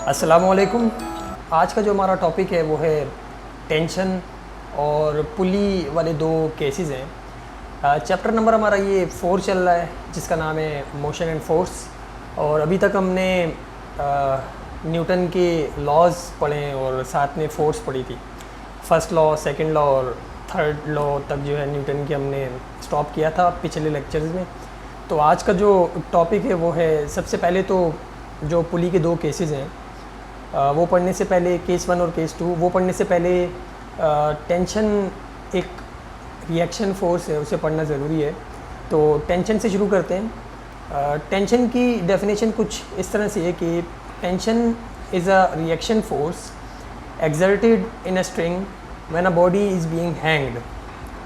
अस्सलामुअलैकुम। आज का जो हमारा टॉपिक है वो है टेंशन और पुली वाले दो केसेस हैं। चैप्टर नंबर हमारा ये 4 चल रहा है जिसका नाम है मोशन एंड फोर्स। और अभी तक हमने न्यूटन के लॉज पढ़े और साथ में फोर्स पढ़ी थी। फर्स्ट लॉ, सेकंड लॉ और थर्ड लॉ तक जो है न्यूटन के हमने स्टॉप किया था पिछले लेक्चर्स में। तो आज का जो टॉपिक है वो है, सबसे पहले तो जो पुली के दो केसेस हैं वो पढ़ने से पहले, केस 1 और केस 2, वो पढ़ने से पहले टेंशन एक रिएक्शन फोर्स है, उसे पढ़ना ज़रूरी है। तो टेंशन से शुरू करते हैं। टेंशन की डेफिनेशन कुछ इस तरह से है कि tension is a reaction force exerted in a string when a body is being hanged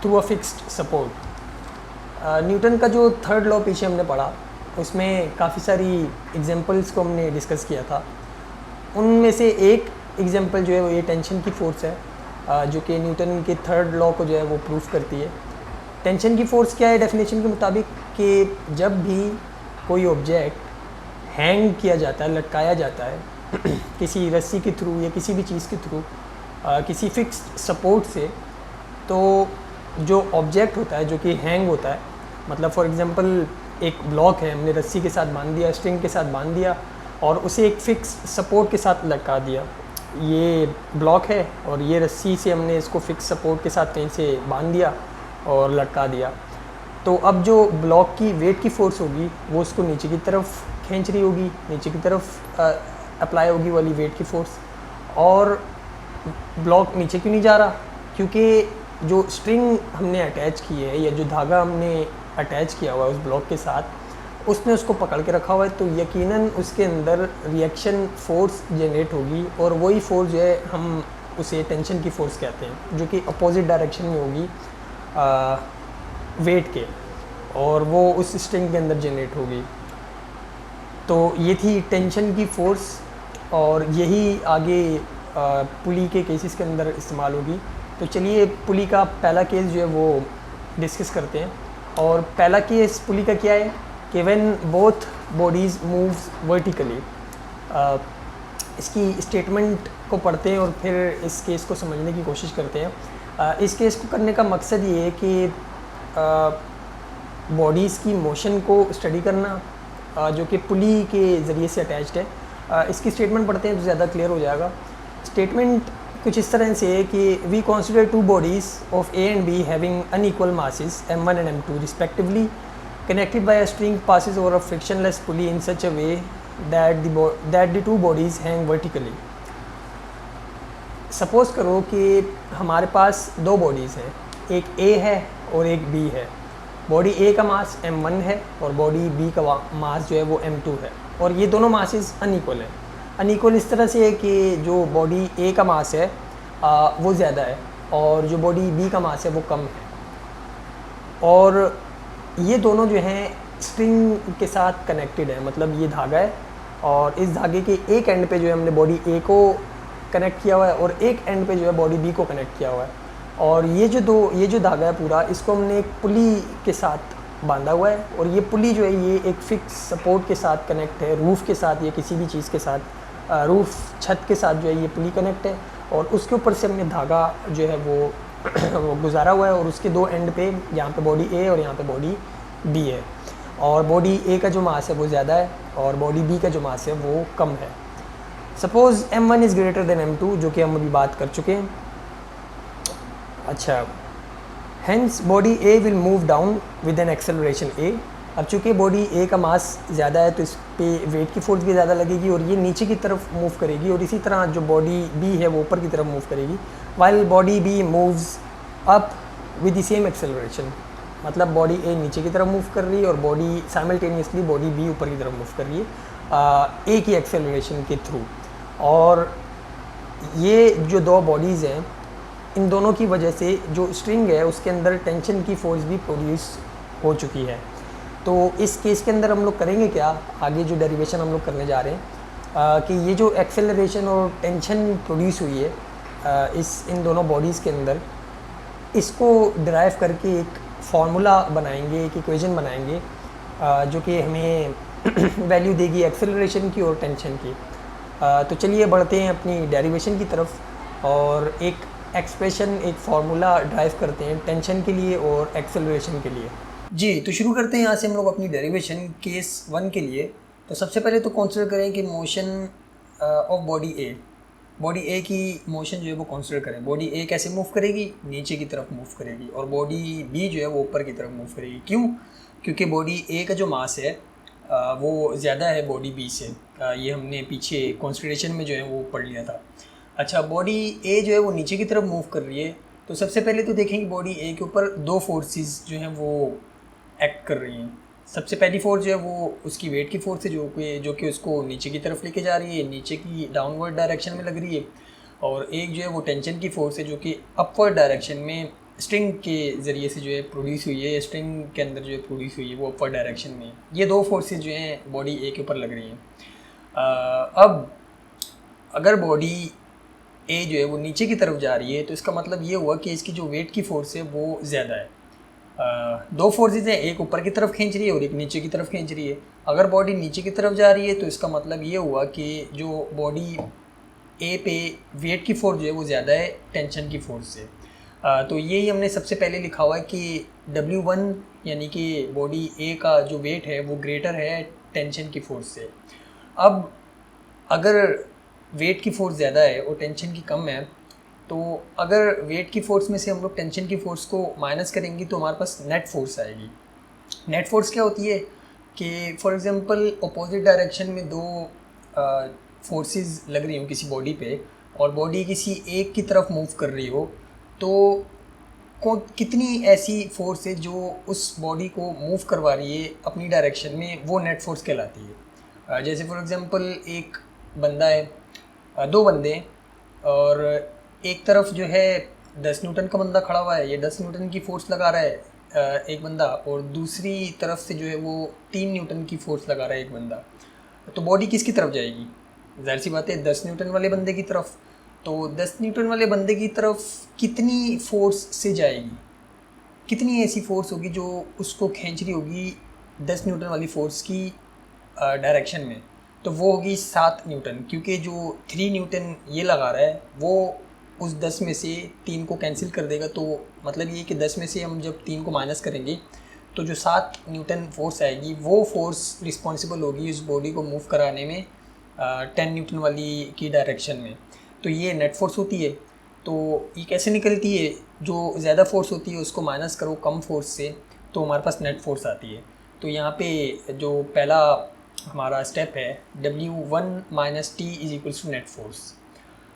through a fixed support। Newton का जो थर्ड लॉ पीछे हमने पढ़ा उसमें काफ़ी सारी एग्जांपल्स को हमने डिस्कस किया था। उनमें से एक एग्जांपल जो है वो ये टेंशन की फोर्स है, जो कि न्यूटन के थर्ड लॉ को जो है वो प्रूफ करती है। टेंशन की फोर्स क्या है डेफिनेशन के मुताबिक कि जब भी कोई ऑब्जेक्ट हैंग किया जाता है, लटकाया जाता है किसी रस्सी के थ्रू या किसी भी चीज़ के थ्रू, किसी फिक्स्ड सपोर्ट से, तो जो ऑब्जेक्ट होता है जो कि हैंग होता है, मतलब फॉर एग्जांपल एक ब्लॉक है, हमने रस्सी के साथ बांध दिया, स्ट्रिंग के साथ बांध दिया और उसे एक फिक्स सपोर्ट के साथ लटका दिया। ये ब्लॉक है और ये रस्सी से हमने इसको फिक्स सपोर्ट के साथ कहीं से बांध दिया और लटका दिया। तो अब जो ब्लॉक की वेट की फोर्स होगी वो उसको नीचे की तरफ खींच रही होगी, नीचे की तरफ अप्लाई होगी वाली वेट की फोर्स। और ब्लॉक नीचे क्यों नहीं जा रहा? क्योंकि जो स्ट्रिंग हमने अटैच की है या जो धागा हमने अटैच किया हुआ है उस ब्लॉक के साथ, उसने उसको पकड़ के रखा हुआ है, तो यकीनन उसके अंदर रिएक्शन फोर्स जनरेट होगी और वही फोर्स जो है हम उसे टेंशन की फोर्स कहते हैं, जो कि अपोजिट डायरेक्शन में होगी वेट के, और वो उस स्ट्रिंग के अंदर जनरेट होगी। तो ये थी टेंशन की फोर्स और यही आगे पुली के केसेस के अंदर इस्तेमाल होगी। तो चलिए पुली का पहला केस जो है वो डिस्कस करते हैं। और पहला केस पुली का क्या है कि when both bodies moves vertically. इसकी स्टेटमेंट को पढ़ते हैं और फिर इस केस को समझने की कोशिश करते हैं। इस केस को करने का मकसद ये है कि बॉडीज़ की मोशन को स्टडी करना, जो कि पुली के ज़रिए से अटैच्ड है। इसकी स्टेटमेंट पढ़ते हैं तो ज़्यादा क्लियर हो जाएगा। स्टेटमेंट कुछ इस तरह से है कि we consider two bodies of A and B having unequal masses m1 and m2 respectively, connected by a string passes over a frictionless pulley in such a way that the two bodies hang vertically। Suppose करो कि हमारे पास दो bodies हैं, एक A है और एक B है। बॉडी A का मास m1 है और बॉडी B का मास जो है वो m2 है, और ये दोनों मासेस अनइक्वल हैं। अनइक्वल इस तरह से है कि जो बॉडी A का मास है वो ज़्यादा है और जो बॉडी B का मास है वो कम है। और ये दोनों जो हैं स्ट्रिंग के साथ कनेक्टेड है, मतलब ये धागा है और इस धागे के एक एंड पे जो है हमने बॉडी A को कनेक्ट किया हुआ है और एक एंड पे जो है बॉडी B को कनेक्ट किया हुआ है। और ये जो धागा है पूरा, इसको हमने एक पुली के साथ बांधा हुआ है और ये पुली जो है ये एक फिक्स सपोर्ट के साथ कनेक्ट है, रूफ़ के साथ या किसी भी चीज़ के साथ, रूफ़ छत के साथ जो है ये पुली कनेक्ट है। और उसके ऊपर से हमने धागा जो है वो गुजारा हुआ है और उसके दो एंड पे, यहाँ पे बॉडी A और यहाँ पे बॉडी B है। और बॉडी A का जो मास है वो ज़्यादा है और बॉडी B का जो मास है वो कम है। Suppose m1 is greater than m2, जो कि हम अभी बात कर चुके हैं। अच्छा, hence body A will move down with an acceleration A। अब चूँकि बॉडी A का मास ज़्यादा है तो इस पे वेट की फोर्स भी ज़्यादा लगेगी और ये नीचे की तरफ मूव करेगी, और इसी तरह जो बॉडी B है वो ऊपर की तरफ मूव करेगी, while body B moves up with the same acceleration. मतलब बॉडी A नीचे की तरफ मूव कर रही है और बॉडी साइमल्टेनियसली बॉडी B ऊपर की तरफ मूव कर रही है A की एक्सेलरेशन के थ्रू। और ये जो दो बॉडीज़ हैं, इन दोनों की वजह से जो स्ट्रिंग है उसके अंदर टेंशन की फोर्स भी प्रोड्यूस हो चुकी है। तो इस केस के अंदर हम लोग करेंगे क्या, आगे जो डेरिवेशन हम लोग करने जा रहे हैं कि ये जो एक्सेलरेशन और टेंशन प्रोड्यूस हुई है इन दोनों बॉडीज़ के अंदर, इसको डिराइव करके एक फार्मूला बनाएंगे, एक इक्वेशन बनाएंगे जो कि हमें वैल्यू देगी एक्सेलरेशन की और टेंशन की। तो चलिए बढ़ते हैं अपनी डेरिवेशन की तरफ और एक एक्सप्रेशन, एक फार्मूला ड्राइव करते हैं टेंशन के लिए और एक्सेलरेशन के लिए। जी, तो शुरू करते हैं यहाँ से हम लोग अपनी डेरिवेशन केस 1 के लिए। तो सबसे पहले तो कंसीडर करें कि मोशन ऑफ बॉडी ए की मोशन जो है वो कंसीडर करें। बॉडी ए कैसे मूव करेगी? नीचे की तरफ मूव करेगी, और बॉडी बी जो है वो ऊपर की तरफ मूव करेगी। क्यों? क्योंकि बॉडी ए का जो मास है वो ज़्यादा है बॉडी बी से। ये हमने पीछे कंसीडरेशन में जो है वो पढ़ लिया था। अच्छा, बॉडी ए जो है वो नीचे की तरफ मूव कर रही है, तो सबसे पहले तो देखेंगे बॉडी ए के ऊपर दो फोर्सेस जो हैं वो एक्ट कर रही हैं। सबसे पहली फोर्स जो है वो उसकी वेट की फोर्स है, जो कि उसको नीचे की तरफ लेके जा रही है, नीचे की डाउनवर्ड डायरेक्शन में लग रही है। और एक जो है वो टेंशन की फोर्स है, जो कि अपवर्ड डायरेक्शन में स्ट्रिंग के ज़रिए से जो है प्रोड्यूस हुई है, स्ट्रिंग के अंदर जो है प्रोड्यूस हुई है, वो अपवर्ड डायरेक्शन में। ये दो फोर्सेज जो हैं बॉडी ए के ऊपर लग रही हैं। अब अगर बॉडी ए जो है वो नीचे की तरफ जा रही है, तो इसका मतलब ये हुआ कि इसकी जो वेट की फोर्स है वो ज़्यादा है। दो फोर्सेज हैं, एक ऊपर की तरफ खींच रही है और एक नीचे की तरफ खींच रही है। अगर बॉडी नीचे की तरफ जा रही है तो इसका मतलब ये हुआ कि जो बॉडी ए पे वेट की फोर्स जो है वो ज़्यादा है टेंशन की फोर्स से। तो यही हमने सबसे पहले लिखा हुआ है कि W1 यानी कि बॉडी ए का जो वेट है वो ग्रेटर है टेंशन की फोर्स से। अब अगर वेट की फोर्स ज़्यादा है और टेंशन की कम है, तो अगर वेट की फ़ोर्स में से हम लोग टेंशन की फ़ोर्स को माइनस करेंगे तो हमारे पास नेट फोर्स आएगी। नेट फोर्स क्या होती है कि फॉर एग्जांपल अपोजिट डायरेक्शन में दो फोर्सेस लग रही हो किसी बॉडी पे, और बॉडी किसी एक की तरफ मूव कर रही हो, तो कितनी ऐसी फोर्स है जो उस बॉडी को मूव करवा रही है अपनी डायरेक्शन में, वो नेट फोर्स कहलाती है। जैसे फॉर एग्जांपल एक बंदा है, दो बंदे हैं, और एक तरफ जो है 10 न्यूटन का बंदा खड़ा हुआ है, ये 10 न्यूटन की फ़ोर्स लगा रहा है एक बंदा, और दूसरी तरफ से जो है वो 3 न्यूटन की फ़ोर्स लगा रहा है एक बंदा। तो बॉडी किसकी तरफ जाएगी? ज़ाहिर सी बात है 10 न्यूटन वाले बंदे की तरफ। तो 10 न्यूटन वाले बंदे की तरफ कितनी फ़ोर्स से जाएगी? कितनी ऐसी फ़ोर्स होगी जो उसको खींच रही होगी 10 न्यूटन वाली फ़ोर्स की डायरेक्शन में? तो वो होगी 7 न्यूटन, क्योंकि जो 3 न्यूटन ये लगा रहा है वो उस 10 में से 3 को कैंसिल कर देगा। तो मतलब ये कि 10 में से हम जब 3 को माइनस करेंगे तो जो 7 न्यूटन फोर्स आएगी वो फोर्स रिस्पॉन्सिबल होगी उस बॉडी को मूव कराने में 10 न्यूटन वाली की डायरेक्शन में। तो ये नेट फोर्स होती है। तो ये कैसे निकलती है? जो ज़्यादा फोर्स होती है उसको माइनस करो कम फोर्स से, तो हमारे पास नेट फोर्स आती है। तो यहाँ पे जो पहला हमारा स्टेप है W1 minus T is equals to net force,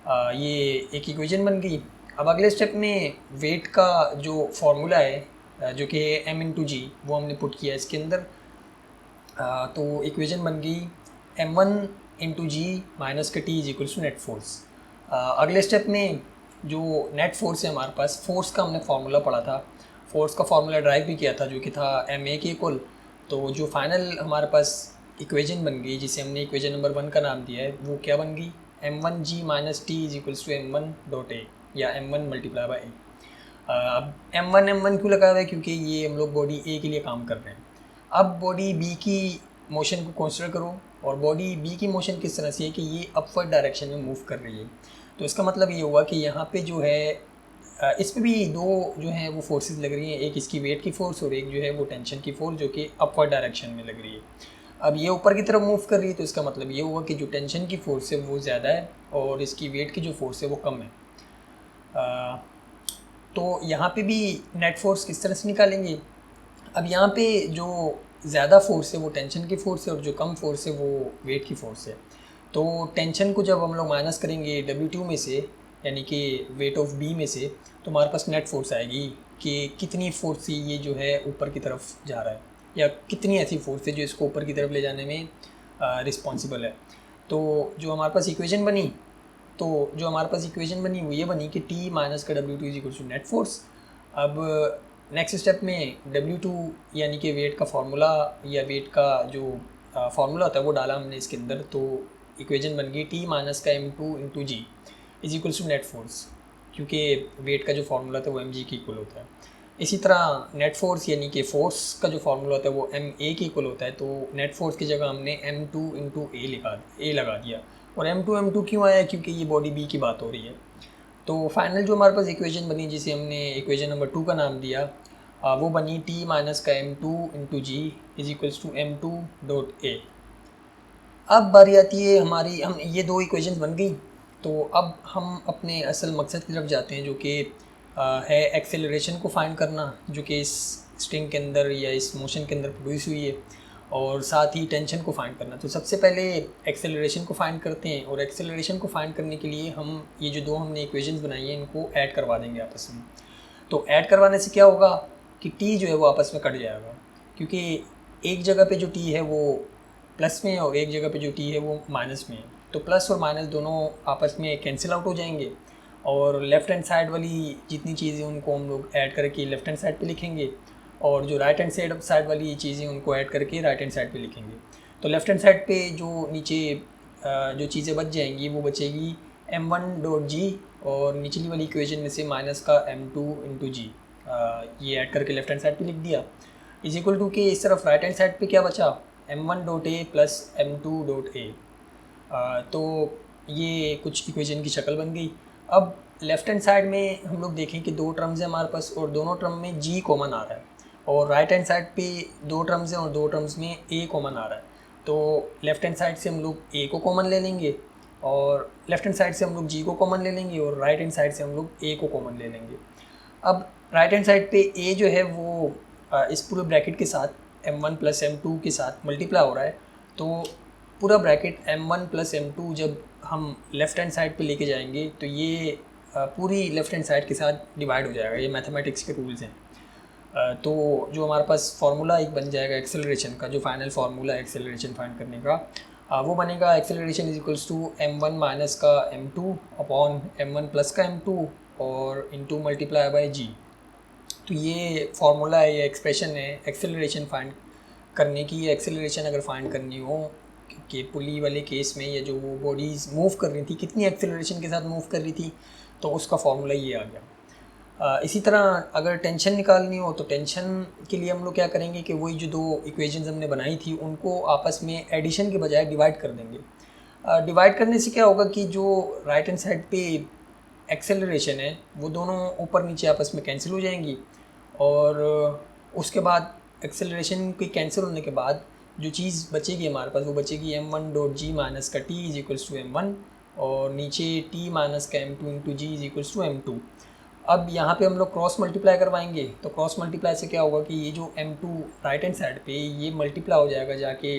ये एक इक्वेशन बन गई। अब अगले स्टेप में वेट का जो फॉर्मूला है जो कि m इंटू जी, वो हमने पुट किया इसके अंदर। तो इक्वेशन बन गई m1 इंटू जी माइनस का T is equals to net force. अगले स्टेप में जो नेट फोर्स है हमारे पास, फोर्स का हमने फार्मूला पढ़ा था, फोर्स का फार्मूला ड्राइव भी किया था जो कि था ma के इक्वल। तो जो फाइनल हमारे पास इक्वेशन बन गई, जिसे हमने इक्वेशन नंबर 1 का नाम दिया है, वो क्या बन गई? m1g minus T is equals to m1 dot A, या m1 मल्टीप्लाई बाई ए। अब m1 क्यों लगा हुआ है? क्योंकि ये हम लोग बॉडी ए के लिए काम कर रहे हैं। अब बॉडी बी की मोशन को कंसिडर करो, और बॉडी बी की मोशन किस तरह से है कि ये अपवर्ड डायरेक्शन में मूव कर रही है। तो इसका मतलब ये हुआ कि यहाँ पे जो है इस पे भी दो जो हैं वो फोर्सेस लग रही हैं, एक इसकी वेट की फ़ोर्स और एक जो है वो टेंशन की फ़ोर्स, जो कि अपवर्ड डायरेक्शन में लग रही है। अब ये ऊपर की तरफ मूव कर रही है, तो इसका मतलब ये हुआ कि जो टेंशन की फ़ोर्स है वो ज़्यादा है और इसकी वेट की जो फ़ोर्स है वो कम है। तो यहाँ पे भी नेट फोर्स किस तरह से निकालेंगे? अब यहाँ पे जो ज़्यादा फोर्स है वो टेंशन की फ़ोर्स है और जो कम फोर्स है वो वेट की फ़ोर्स है। तो टेंशन को जब हम लोग माइनस करेंगे W2 में से, यानी कि वेट ऑफ बी में से, तो हमारे पास नेट फोर्स आएगी कि कितनी फोर्स से ये जो है ऊपर की तरफ जा रहा है, या कितनी ऐसी फोर्स है जो इसको ऊपर की तरफ ले जाने में रिस्पॉन्सिबल है। तो जो हमारे पास इक्वेशन बनी वो ये बनी कि T माइनस का W2 is equal to net force. अब नेक्स्ट स्टेप में W2 यानी कि वेट का फार्मूला या वेट का जो फार्मूला होता है वो डाला हमने इसके अंदर। तो इक्वेशन बन गई T माइनस का M2 into G is equals to net force, क्योंकि वेट का जो फार्मूला था वो mg के इक्वल होता है। इसी तरह नेट फोर्स यानी कि फोर्स का जो फार्मूला होता है वो ma के इक्वल होता है। तो नेट फोर्स की जगह हमने M2 इंटू ए लगा दिया, और M2 क्यों आया, क्योंकि ये बॉडी बी की बात हो रही है। तो फाइनल जो हमारे पास इक्वेशन बनी, जिसे हमने इक्वेशन नंबर 2 का नाम दिया, वो बनी T माइनस का M2 into G is equals to M2 dot A. अब बारी आती है हमारी, हम ये दो इक्वेशंस बन गई, तो अब हम अपने असल मकसद की तरफ जाते हैं, जो कि है एक्सेलरेशन को फाइंड करना, जो कि इस स्ट्रिंग के अंदर या इस मोशन के अंदर प्रोड्यूस हुई है, और साथ ही टेंशन को फाइंड करना। तो सबसे पहले एक्सेलरेशन को फाइंड करते हैं, और एक्सेलरेशन को फाइंड करने के लिए हम ये जो दो हमने इक्वेशंस बनाई हैं इनको ऐड करवा देंगे आपस में। तो ऐड करवाने से क्या होगा कि टी जो है वो आपस में कट जाएगा, क्योंकि एक जगह पे जो टी है वो प्लस में है और एक जगह पे जो टी है वो माइनस में है। तो प्लस और माइनस दोनों आपस में कैंसिल आउट हो जाएंगे, और लेफ़्ट हैंड साइड वाली जितनी चीज़ें उनको हम लोग ऐड करके लेफ़्ट हैंड साइड पे लिखेंगे, और जो राइट हैंड साइड वाली चीज़ें उनको ऐड करके राइट हैंड साइड पे लिखेंगे। तो लेफ़्ट हैंड साइड पे जो नीचे जो चीज़ें बच जाएंगी वो बचेगी M1 डॉट जी, और निचली वाली इक्वेशन में से माइनस का M2 इंटू जी, ये ऐड करके लेफ़्ट हैंड साइड पे लिख दिया, इज इक्वल टू के इस तरफ राइट हैंड साइड पे क्या बचा, M1 डॉट ए प्लस M2 डॉट ए। तो ये कुछ इक्वेशन की शक्ल बन गई। अब लेफ़्ट हैंड साइड में हम लोग देखें कि दो टर्म्स हैं हमारे पास, और दोनों टर्म में जी कॉमन आ रहा है, और राइट हैंड साइड पे दो टर्म्स हैं और दो टर्म्स में ए कॉमन आ रहा है। तो लेफ़्ट हैंड साइड से हम लोग ए को कॉमन ले लेंगे, और लेफ़्ट हैंड साइड से हम लोग जी को कॉमन ले लेंगे, और राइट हैंड साइड से हम लोग ए को कॉमन ले लेंगे। अब राइट हैंड साइड पे ए जो है वो इस पूरे ब्रैकेट के साथ M1 प्लस M2 के साथ मल्टीप्लाई हो रहा है। तो पूरा ब्रैकेट M1 प्लस M2 जब हम लेफ़्ट हैंड साइड पे लेके जाएंगे तो ये पूरी लेफ़्ट हैंड साइड के साथ डिवाइड हो जाएगा। ये मैथमेटिक्स के रूल्स हैं। तो जो हमारे पास फार्मूला एक बन जाएगा एक्सेलरेशन का, जो फाइनल फार्मूला है एक्सेलरेशन फाइंड करने का, वो बनेगा acceleration is equals to M1 minus का M2 अपॉन M1 प्लस का M2 और इनटू मल्टीप्लाई बाय जी। तो ये फार्मूला है, ये एक्सप्रेशन है एक्सेलरेशन फाइंड करने की। एक्सेलरेशन अगर फाइंड करनी हो कि पुली वाले केस में, या जो वो बॉडीज़ मूव कर रही थी कितनी एक्सेलरेशन के साथ मूव कर रही थी, तो उसका फार्मूला ये आ गया। इसी तरह अगर टेंशन निकालनी हो तो टेंशन के लिए हम लोग क्या करेंगे कि वही जो दो इक्वेशंस हमने बनाई थी उनको आपस में एडिशन के बजाय डिवाइड कर देंगे। डिवाइड करने से क्या होगा कि जो राइट हैंड साइड पे एक्सेलरेशन है वो दोनों ऊपर नीचे आपस में कैंसिल हो जाएंगी, और उसके बाद एक्सेलरेशन के कैंसिल होने के बाद जो चीज़ बचेगी हमारे पास वो बचेगी M1 डॉट जी माइनस का T is equals to M1, और नीचे T माइनस का M2 into G is equals to M2। अब यहाँ पे हम लोग क्रॉस मल्टीप्लाई करवाएंगे, तो क्रॉस मल्टीप्लाई से क्या होगा कि ये जो M2 राइट हैंड साइड पे ये मल्टीप्लाई हो जाएगा जाके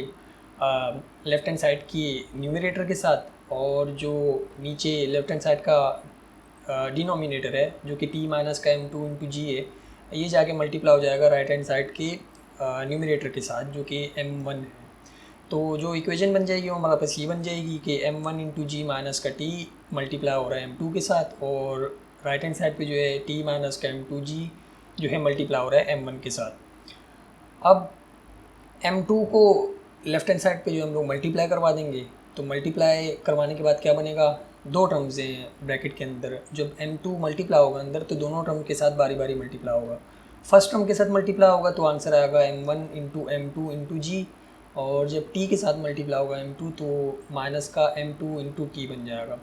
लेफ़्ट हैंड साइड की न्यूमरेटर के साथ, और जो नीचे लेफ़्ट हैंड साइड का डिनोमिनेटर है जो कि T माइनस का M2 इंटू जी है, ये जाके मल्टीप्लाई हो जाएगा राइट हैंड साइड के न्यूमरेटर के साथ जो कि M1 है। तो जो इक्वेशन बन जाएगी वो हमारे पास ये बन जाएगी कि M1 इंटू जी माइनस का T मल्टीप्लाई हो रहा है M2 के साथ, और राइट हैंड साइड पे जो है T माइनस का M2 जी जो है मल्टीप्लाई हो रहा है M1 के साथ। अब M2 को लेफ़्ट हैंड साइड पे जो हम लोग मल्टीप्लाई करवा देंगे, तो मल्टीप्लाई करवाने के बाद क्या बनेगा, दो टर्म्स हैं ब्रैकेट के अंदर, जब M2 मल्टीप्लाई होगा अंदर तो दोनों टर्म के साथ बारी बारी मल्टीप्लाई होगा। फर्स्ट टर्म के साथ मल्टीप्लाई होगा तो आंसर आएगा M1 into M2 into G, और जब T के साथ मल्टीप्लाई होगा M2 तो माइनस का M2 इंटू T बन जाएगा।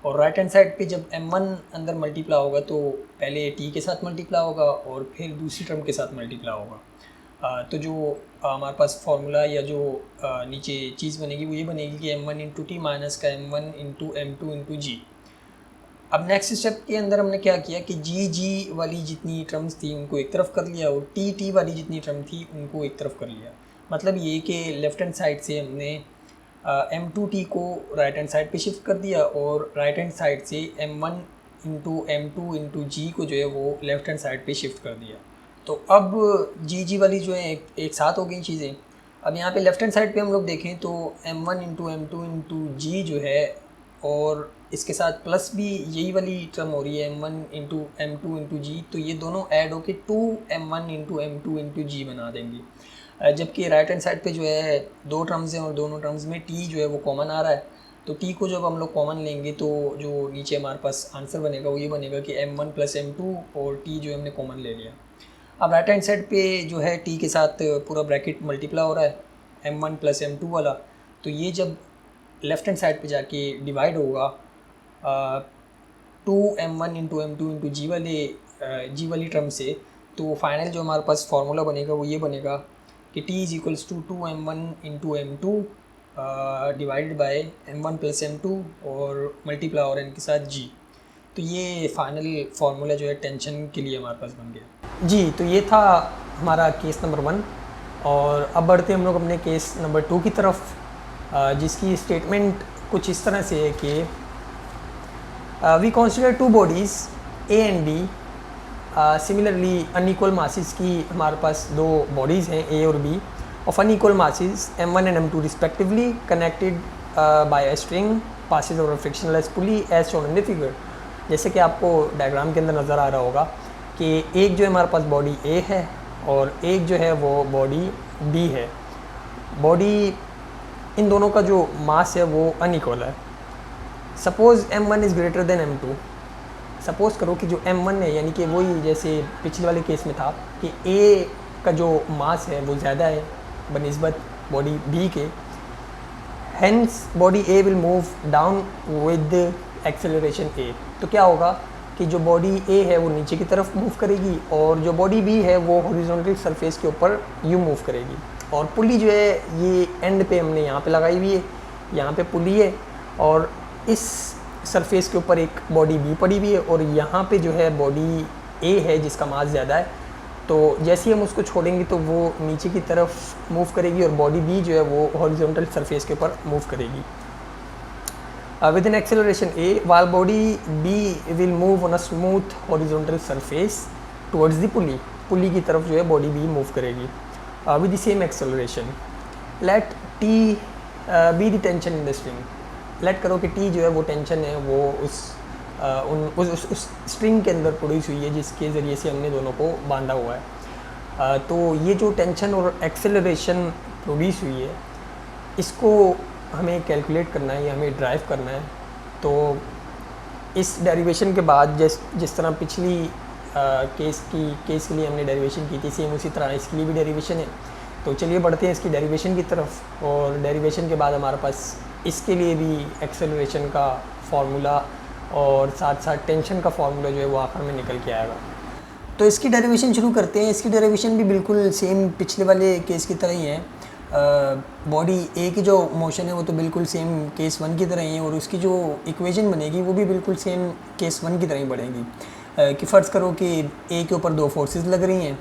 और राइट हैंड साइड पे जब M1 अंदर मल्टीप्लाई होगा तो पहले T के साथ मल्टीप्लाई होगा और फिर दूसरी टर्म के साथ मल्टीप्लाई होगा। तो जो हमारे पास फार्मूला या जो नीचे चीज़ बनेगी वो ये बनेगी कि M1 इंटू टी माइनस का M1 इंटू M2 इंटू जी। अब नेक्स्ट स्टेप के अंदर हमने क्या किया कि जी वाली जितनी टर्म्स थी उनको एक तरफ कर लिया, और टी वाली जितनी टर्म थी उनको एक तरफ कर लिया। मतलब ये कि लेफ़्ट हैंड साइड से हमने M2T को राइट हैंड साइड पे शिफ्ट कर दिया, और राइट हैंड साइड से M1 इंटू M2 इंटू जी को जो है वो लेफ़्ट हैंड साइड पे शिफ्ट कर दिया। तो अब जी वाली जो है एक साथ हो गई चीज़ें। अब यहाँ पे लेफ़्ट हैंड साइड पे हम लोग देखें तो M1 इंटू M2 इंटू जी जो है, और इसके साथ प्लस भी यही वाली टर्म हो रही है M1 इंटू M2 इंटू जी, तो ये दोनों ऐड होके 2M1 इंटू M2 इंटू जी बना देंगे। जबकि राइट हैंड साइड पे जो है दो टर्म्स हैं और दोनों टर्म्स में टी जो है वो कॉमन आ रहा है, तो टी को जब हम लोग कॉमन लेंगे तो जो नीचे हमारे पास आंसर बनेगा वो ये बनेगा कि M1 प्लस M2, और टी जो है हमने कॉमन ले लिया। अब राइट हैंड साइड पे जो है टी के साथ पूरा ब्रैकेट मल्टीप्लाई हो रहा है M1 प्लस M2 वाला, तो ये जब लेफ़्ट हैंड साइड पे जाके डिवाइड होगा 2m1 इंटू M2 इंटू जी वाली टर्म से, तो फाइनल जो हमारे पास फार्मूला बनेगा वो ये बनेगा कि T is equals to 2m1 into M2 divided by M1 plus M2 और मल्टीप्लाई और n के साथ G। तो ये फाइनल फार्मूला जो है टेंशन के लिए हमारे पास बन गया जी। तो ये था हमारा केस नंबर 1 और अब बढ़ते हम लोग अपने केस नंबर 2 की तरफ, जिसकी स्टेटमेंट कुछ इस तरह से है कि we consider two bodies A and B similarly unequal masses की हमारे पास दो बॉडीज़ हैं ए और B of unequal masses M1 and M2 respectively connected by a string passes over frictionless pulley as shown in the figure. जैसे कि आपको diagram के अंदर नज़र आ रहा होगा कि एक जो है हमारे पास बॉडी ए है और एक जो है वो बॉडी बी है। बॉडी इन दोनों का जो मास है वो अनइक्वल है। Suppose M1 is greater than M2। Suppose करो कि जो M1 है, यानी कि वही जैसे पिछले वाले केस में था कि A का जो मास है वो ज़्यादा है बनिस्बत बॉडी B के, hence body A will move down with acceleration A। तो क्या होगा कि जो बॉडी A है वो नीचे की तरफ मूव करेगी और जो बॉडी B है वो हॉरिजॉन्टल सरफेस के ऊपर यूँ मूव करेगी। और पुली जो है ये एंड पे हमने यहाँ पे लगाई हुई है, यहाँ पे पुली है और इस सरफेस के ऊपर एक बॉडी बी पड़ी हुई है और यहाँ पे जो है बॉडी ए है जिसका मास ज़्यादा है। तो जैसे ही हम उसको छोड़ेंगे तो वो नीचे की तरफ मूव करेगी और बॉडी बी जो है वो हॉरिजॉन्टल सरफेस के ऊपर मूव करेगी with an acceleration A, while body B will move on a smooth horizontal surface towards the pulley. Pulley की तरफ जो है बॉडी बी मूव करेगी with the same acceleration. Let T be the tension in the string. Let करो कि T जो है वो टेंशन है वो उस स्ट्रिंग के अंदर प्रोड्यूस हुई है जिसके ज़रिए से हमने दोनों को बांधा हुआ है। तो ये जो टेंशन और एक्सेलरेशन प्रोड्यूस हुई है इसको हमें कैलकुलेट करना है या हमें ड्राइव करना है। तो इस डेरिवेशन के बाद जिस तरह पिछली केस के लिए हमने डेरिवेशन की थी, सेम उसी तरह इसके लिए भी डेरिवेशन है। तो चलिए बढ़ते हैं इसकी डेरिवेशन की तरफ और डेरिवेशन के बाद हमारे पास इसके लिए भी एक्सेलरेशन का फार्मूला और साथ साथ टेंशन का फार्मूला जो है वो आखिर में निकल के आएगा। तो इसकी डेरिवेशन शुरू करते हैं। इसकी डेरिवेशन भी बिल्कुल सेम पिछले वाले केस की तरह ही है। बॉडी ए की जो मोशन है वो तो बिल्कुल सेम केस 1 की तरह ही है और उसकी जो इक्वेशन बनेगी वो भी बिल्कुल सेम केस 1 की तरह ही बनेगी। कि फ़र्ज़ करो कि ए के ऊपर दो फोर्सेस लग रही हैं,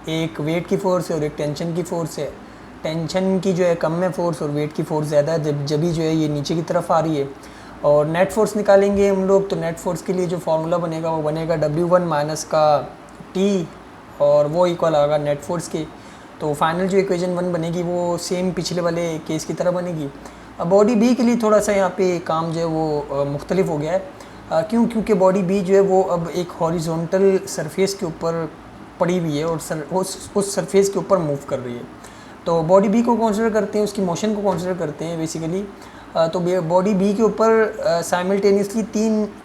एक वेट की फ़ोर्स है और एक टेंशन की फ़ोर्स है। टेंशन की जो है कम है फ़ोर्स और वेट की फ़ोर्स ज़्यादा है जब भी जो है ये नीचे की तरफ आ रही है। और नेट फ़ोर्स निकालेंगे हम लोग, तो नेट फ़ोर्स के लिए जो फार्मूला बनेगा वो बनेगा W1 माइनस का T और वो इक्वल आएगा नेट फ़ोर्स के। तो फाइनल जो इक्वेशन 1 बनेगी वो सेम पिछले वाले केस की तरह बनेगी। अब बॉडी बी के लिए थोड़ा सा यहाँ पे काम जो है वो मुख्तलिफ हो गया है। क्योंकि बॉडी बी जो है वो अब एक हॉरिजॉन्टल सरफेस के ऊपर पड़ी हुई है और उस सरफेस के ऊपर मूव कर रही है। तो बॉडी बी को कंसिडर करते हैं, उसकी मोशन को कंसिडर करते हैं बेसिकली। तो बॉडी बी के ऊपर साइमल्टेनियसली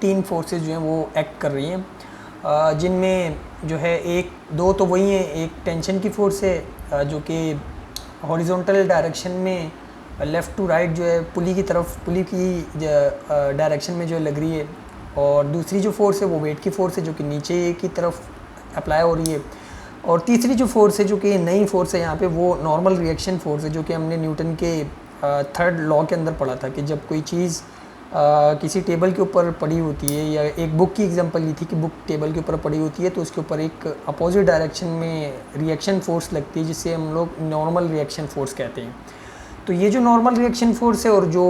तीन फोर्सेस जो हैं वो एक्ट कर रही हैं, जिनमें जो है दो तो वही हैं। एक टेंशन की फोर्स है जो कि हॉरिजॉन्टल डायरेक्शन में लेफ़्ट टू राइट जो है पुली की डायरेक्शन में जो लग रही है, और दूसरी जो फोर्स है वो वेट की फोर्स है जो कि नीचे की तरफ अप्लाई हो रही है। और तीसरी जो फोर्स है जो कि नई फोर्स है यहाँ पे वो नॉर्मल रिएक्शन फोर्स है जो कि हमने न्यूटन के थर्ड लॉ के अंदर पढ़ा था कि जब कोई चीज़ किसी टेबल के ऊपर पड़ी होती है, या एक बुक की एग्जांपल ली थी कि बुक टेबल के ऊपर पड़ी होती है तो उसके ऊपर एक अपोजिट डायरेक्शन में रिएक्शन फोर्स लगती है जिससे हम लोग नॉर्मल रिएक्शन फोर्स कहते हैं। तो ये जो नॉर्मल रिएक्शन फोर्स है और जो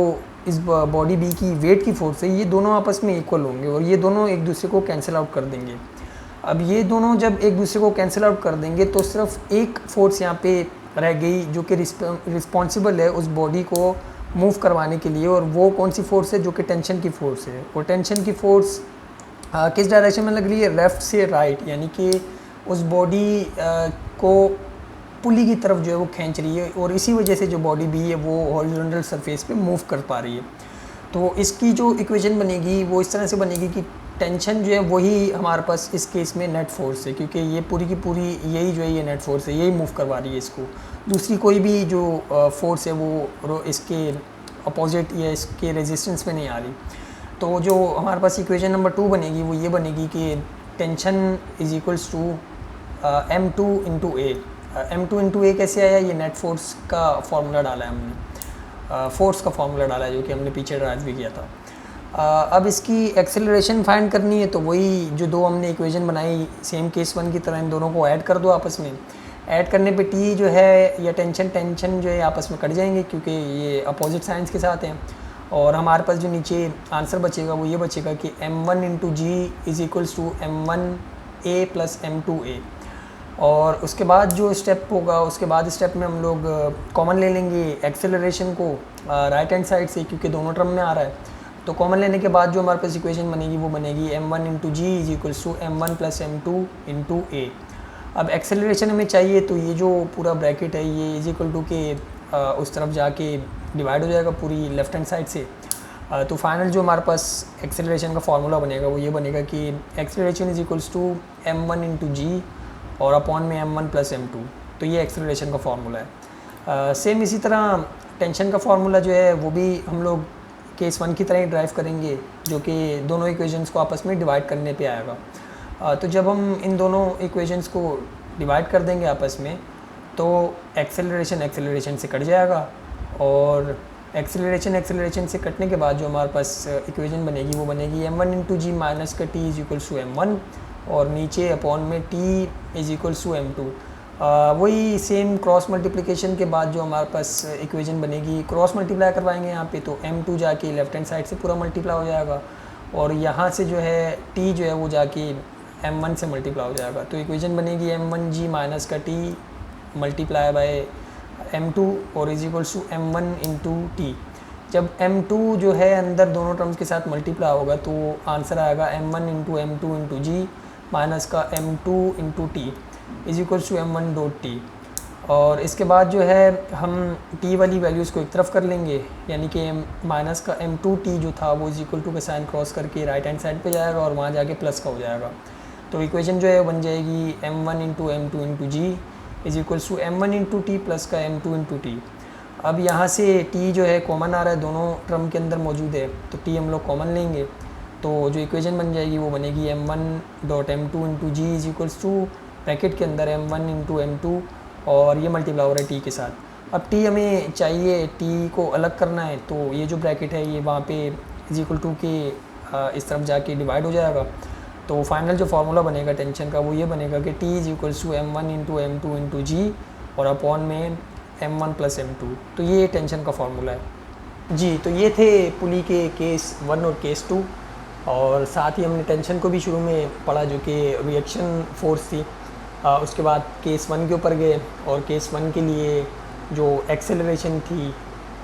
इस बॉडी बी की वेट की फोर्स है ये दोनों आपस में इक्वल होंगे और ये दोनों एक दूसरे को कैंसिल आउट कर देंगे। अब ये दोनों जब एक दूसरे को कैंसिल आउट कर देंगे तो सिर्फ एक फोर्स यहाँ पे रह गई जो कि रिस्पॉन्सिबल है उस बॉडी को मूव करवाने के लिए, और वो कौन सी फोर्स है जो कि टेंशन की फोर्स है। और टेंशन की फोर्स किस डायरेक्शन में लग रही है, लेफ़्ट से राइट, यानी कि उस बॉडी को पुली की तरफ जो है वो खींच रही है और इसी वजह से जो बॉडी बी है वो हॉरिजॉन्टल सरफेस पे मूव कर पा रही है। तो इसकी जो इक्वेशन बनेगी वो इस तरह से बनेगी कि टेंशन जो है वही हमारे पास इस केस में नेट फोर्स है, क्योंकि ये पूरी की पूरी यही जो है ये नेट फोर्स है, यही मूव करवा रही है इसको। दूसरी कोई भी जो फोर्स है वो इसके अपोजिट या इसके रेजिस्टेंस में नहीं आ रही। तो जो हमारे पास इक्वेशन नंबर 2 बनेगी वो ये बनेगी कि tension is equals to M2 into A. M2 into A कैसे आया, ये नेट फोर्स का फार्मूला डाला है हमने, फोर्स का फार्मूला डाला है जो कि हमने पीछे ड्राइव भी किया था। अब इसकी एक्सेलरेशन फाइंड करनी है, तो वही जो दो हमने इक्वेशन बनाई सेम केस 1 की तरह इन दोनों को ऐड कर दो आपस में। ऐड करने पे टी जो है या टेंशन जो है आपस में कट जाएंगे क्योंकि ये अपोजिट साइंस के साथ हैं। और हमारे पास जो नीचे आंसर बचेगा वो ये बचेगा कि M1 into G is equals to M1A plus M2A। और उसके बाद जो स्टेप होगा, उसके बाद स्टेप में हम लोग कॉमन ले लेंगे एक्सेलरेशन को राइट हैंड साइड से, क्योंकि दोनों टर्म में आ रहा है। तो कॉमन लेने के बाद जो हमारे पास इक्वेशन बनेगी वो बनेगी M1 into G is equals to M1 plus M2 into A. अब एक्सेलरेशन हमें चाहिए, तो ये जो पूरा ब्रैकेट है ये इज इक्वल टू के उस तरफ जाके डिवाइड हो जाएगा पूरी लेफ्ट हैंड साइड से। तो फाइनल जो हमारे पास एक्सेलरेशन का फार्मूला बनेगा वो ये बनेगा कि acceleration is equals to M1 into G और अपॉन में M1 प्लस M2। तो ये एक्सेलरेशन का फार्मूला है। सेम इसी तरह टेंशन का फार्मूला जो है वो भी हम लोग केस 1 की तरह ही ड्राइव करेंगे, जो कि दोनों इक्वेशंस को आपस में डिवाइड करने पे आएगा। तो जब हम इन दोनों इक्वेशंस को डिवाइड कर देंगे आपस में, तो एक्सेलरेशन से कट जाएगा। और एक्सेलरेशन से कटने के बाद जो हमारे पास इक्वेशन बनेगी वो बनेगी M1 इंटू जी माइनस का T is equals to M1 और नीचे अपॉन में T is equals to M2। वही सेम क्रॉस मल्टीप्लिकेशन के बाद जो हमारे पास इक्वेशन बनेगी, क्रॉस मल्टीप्लाई करवाएंगे यहाँ पे, तो M2 जाके लेफ्ट हैंड साइड से पूरा मल्टीप्लाई हो जाएगा और यहाँ से जो है T जो है वो जाके M1 से मल्टीप्लाई हो जाएगा। तो इक्वेशन बनेगी M1G माइनस का T मल्टीप्लाई बाय M2 और is equals to M1 into T. जब M2 जो है अंदर दोनों टर्म्स के साथ मल्टीप्लाई होगा तो आंसर आएगा M1 into M2 into G minus का M2 into T is equals to M1 dot T. और इसके बाद जो है हम टी वाली वैल्यूज़ को एक तरफ कर लेंगे, यानी कि माइनस का M2T जो था वो इज इक्वल टू का साइन क्रॉस करके राइट हैंड साइड पे जाएगा और वहाँ जाके प्लस का हो जाएगा। तो इक्वेशन जो है बन जाएगी M1 into M2 into G is equals to M1 into T plus का M2 इंटू टी। अब यहाँ से T जो है कॉमन आ रहा है, दोनों टर्म के अंदर मौजूद है, तो T हम लोग कॉमन लेंगे। तो जो इक्वेशन बन जाएगी वो बनेगी M1 dot M2 into G is equals to bracket के अंदर M1 इंटू M2 और ये मल्टीप्लाई हो रहा है T के साथ। अब T हमें चाहिए, T को अलग करना है, तो ये जो ब्रैकेट है ये वहाँ पे इज इक्वल टू के इस तरफ जाके डिवाइड हो जाएगा। तो फाइनल जो फार्मूला बनेगा टेंशन का वो ये बनेगा कि T is equals to M1 into M2 into G और अपॉन में M1 प्लस M2। तो ये टेंशन का फार्मूला है जी। तो ये थे पुली के केस 1 और केस 2, और साथ ही हमने टेंशन को भी शुरू में पढ़ा जो कि रिएक्शन फोर्स थी। उसके बाद केस 1 के ऊपर गए और केस 1 के लिए जो एक्सेलरेशन थी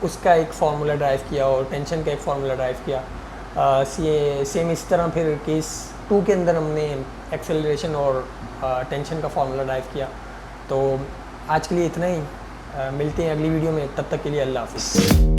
उसका एक फार्मूला ड्राइव किया और टेंशन का एक फार्मूला ड्राइव किया। सेम इस तरह फिर केस 2 के अंदर हमने एक्सेलरेशन और टेंशन का फार्मूला ड्राइव किया। तो आज के लिए इतना ही, मिलते हैं अगली वीडियो में, तब तक के लिए अल्लाह हाफ़िज़।